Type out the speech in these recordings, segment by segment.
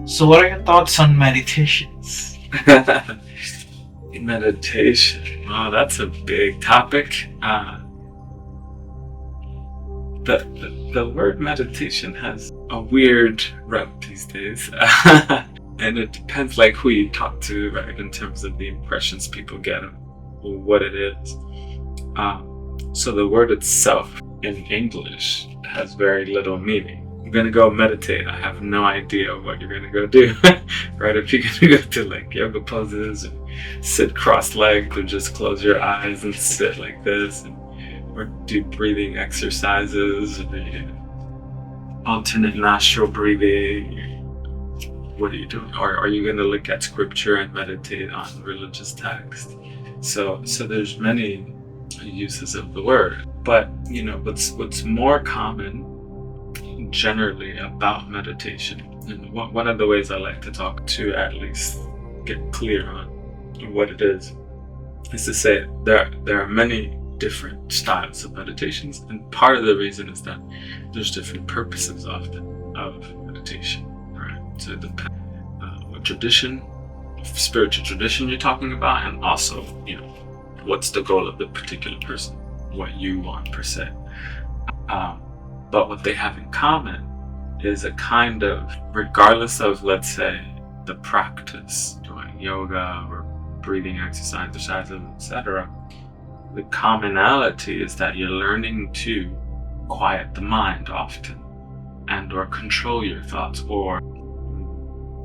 So what are your thoughts on meditations? Meditation. Wow, that's a big topic. The word meditation has a weird rep these days. And it depends like who you talk to, right, in terms of the impressions people get of what it is. So the word itself in English has very little meaning. I'm gonna go meditate. I have no idea what you're gonna go do, right? If you're gonna go to like yoga poses, or sit cross-legged, or just close your eyes and sit like this, or do breathing exercises, or alternate nostril breathing. What are you doing? Or are you gonna look at scripture and meditate on religious text? So there's many uses of the word, but what's more common generally about meditation, and one of the ways I like to talk to at least get clear on what it is to say there are many different styles of meditations, and part of the reason is that there's different purposes often of meditation, right? So it depends what tradition, spiritual tradition you're talking about, and also what's the goal of the particular person, what you want per se. But what they have in common is a kind of, regardless of, let's say, the practice, doing yoga or breathing exercises, etc., the commonality is that you're learning to quiet the mind often, and or control your thoughts, or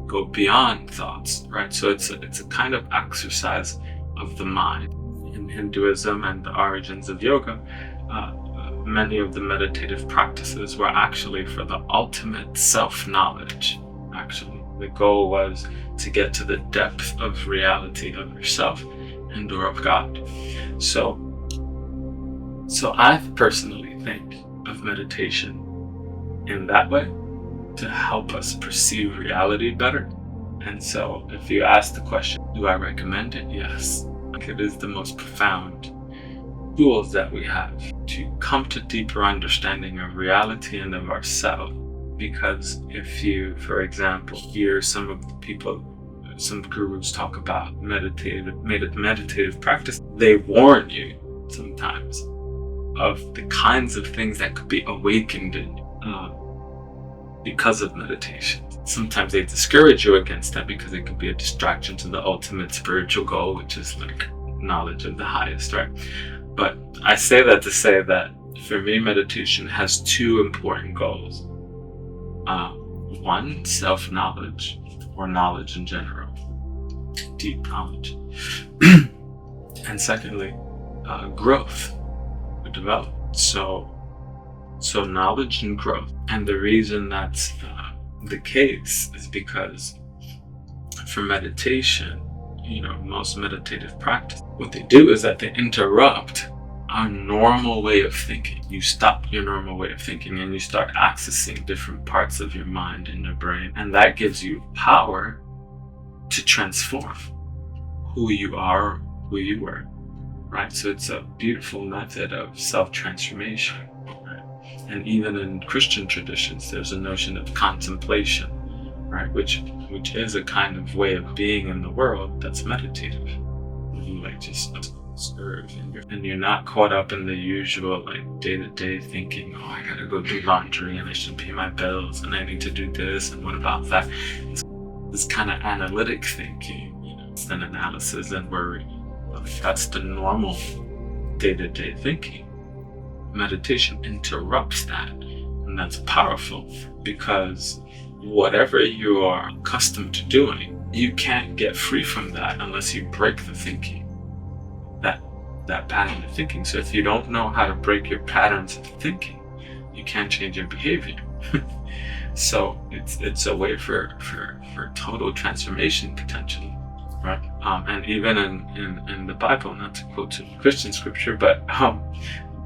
go beyond thoughts, right? So it's a kind of exercise of the mind. In Hinduism and the origins of yoga, many of the meditative practices were actually for the ultimate self-knowledge. Actually, the goal was to get to the depth of reality of yourself and or of God. So I personally think of meditation in that way, to help us perceive reality better. And so if you ask the question, do I recommend it? Yes. It is the most profound tools that we have to come to deeper understanding of reality and of ourselves. Because if you, for example, hear some of the people, some gurus talk about meditative practice, they warn you sometimes of the kinds of things that could be awakened in because of meditation. Sometimes they discourage you against that because it could be a distraction to the ultimate spiritual goal, which is like knowledge of the highest, right? But I say that to say that for me, meditation has two important goals. One, self-knowledge, or knowledge in general, deep knowledge. And secondly, growth or development. So knowledge and growth. And the reason that's the case is because for meditation, most meditative practice, what they do is that they interrupt our normal way of thinking. You stop your normal way of thinking and you start accessing different parts of your mind and your brain, and that gives you power to transform who you are, who you were, right? So it's a beautiful method of self-transformation, right? And even in Christian traditions, there's a notion of contemplation, right? Which is a kind of way of being in the world that's meditative. You like just observe, and you're not caught up in the usual like day-to-day thinking, oh, I gotta go do laundry and I should pay my bills and I need to do this and what about that. It's this kind of analytic thinking, it's an analysis and worry. That's the normal day-to-day thinking. Meditation interrupts that, and that's powerful because whatever you are accustomed to doing, you can't get free from that unless you break the thinking, that pattern of thinking. So if you don't know how to break your patterns of thinking, you can't change your behavior. So it's a way for total transformation potentially, right? And even in the Bible, not to quote to Christian scripture, but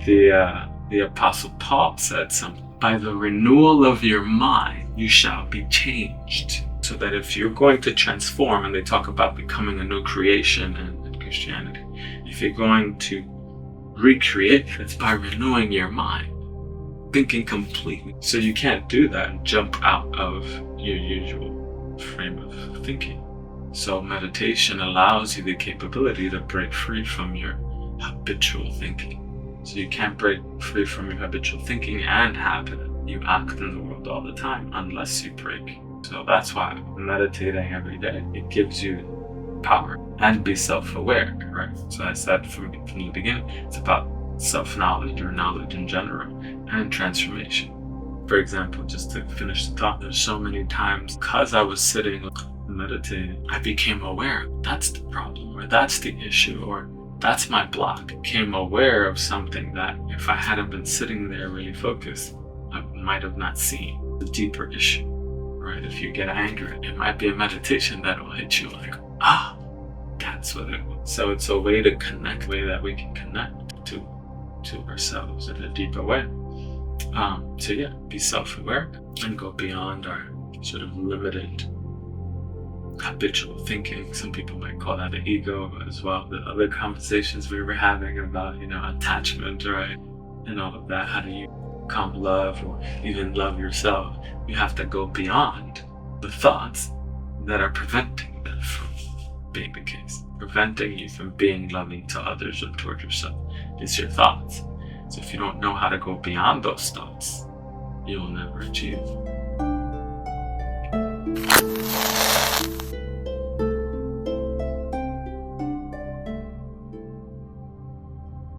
the Apostle Paul said something. By the renewal of your mind, you shall be changed. So that if you're going to transform, and they talk about becoming a new creation in Christianity, if you're going to recreate. It's by renewing your mind, thinking completely. So you can't do that and jump out of your usual frame of thinking. So meditation allows you the capability to break free from your habitual thinking. So you can't break free from your habitual thinking and habit. You act in the world all the time unless you break. So that's why meditating every day, it gives you power and be self-aware, right? So I said from the beginning, it's about self-knowledge or knowledge in general and transformation. For example, just to finish the thought, there's so many times because I was sitting meditating, I became aware that's the problem, or that's the issue, or that's my block. Became aware of something that if I hadn't been sitting there really focused, I might have not seen the deeper issue, right? If you get angry, it might be a meditation that will hit you like, that's what it was. So it's a way to connect, a way that we can connect to ourselves in a deeper way. So yeah, be self-aware and go beyond our sort of limited habitual thinking. Some people might call that the ego as well. The other conversations we were having about, attachment, right? And all of that. How do you come love or even love yourself? You have to go beyond the thoughts that are preventing that from being the case. Preventing you from being loving to others or toward yourself is your thoughts. So if you don't know how to go beyond those thoughts, you'll never achieve